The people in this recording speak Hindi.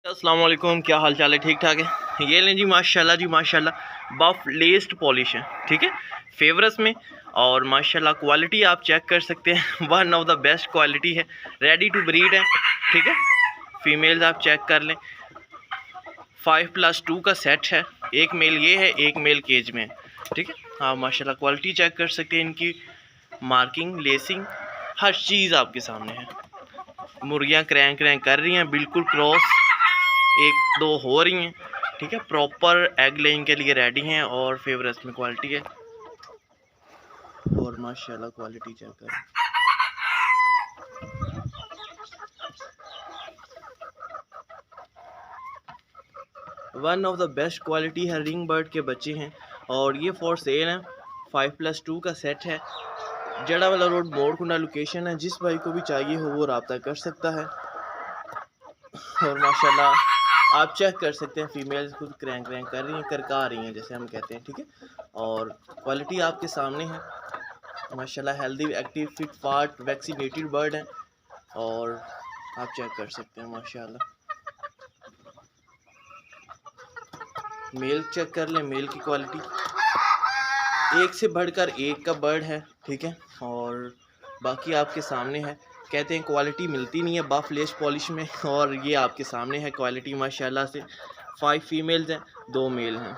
अस्सलाम वालेकुम, क्या हाल चाल है? ठीक ठाक है। ये लें जी माशाल्लाह बफ लेस्ड पॉलिश है, ठीक है, फेवरस में। और माशाल्लाह क्वालिटी आप चेक कर सकते हैं, one of the best quality है, रेडी टू ब्रीड है, ठीक है। फीमेल्स आप चेक कर लें, 5+2 का सेट है, एक मेल ये है, एक मेल केज में है, ठीक है। हाँ माशाल्लाह क्वालिटी चेक कर सकते हैं, इनकी मार्किंग, लेसिंग, हर चीज़ आपके सामने है। मुर्गियाँ क्रैंक क्रैंक कर रही हैं, बिल्कुल क्रॉस एक दो हो रही हैं, ठीक है, प्रॉपर एग लेइंग के लिए रेडी हैं और फेवरस में क्वालिटी है। और माशाल्लाह क्वालिटी चेक करें, one of the best quality है। रिंग बर्ड के बच्चे हैं और ये फॉर सेल हैं। 5+2 का सेट है। जड़ा वाला रोड मोरकुंडा लोकेशन है। जिस भाई को भी चाहिए हो वो रब्ता कर सकता है। और माशाल्लाह आप चेक कर सकते हैं, फीमेल्स खुद क्रैंक क्रैंक कर रही हैं, करका रही हैं जैसे हम कहते हैं, ठीक है। और क्वालिटी आपके सामने है माशाल्लाह। हेल्दी, एक्टिव, फिट, फाट, वैक्सीनेटेड बर्ड हैं और आप चेक कर सकते हैं माशाल्लाह। मेल चेक कर लें, मेल की क्वालिटी एक से बढ़कर एक का बर्ड है, ठीक है। और बाकी आपके सामने है। कहते हैं क्वालिटी मिलती नहीं है बफ लेस पॉलिश में, और ये आपके सामने है क्वालिटी माशाल्लाह से। 5 फीमेल्स हैं, 2 मेल हैं।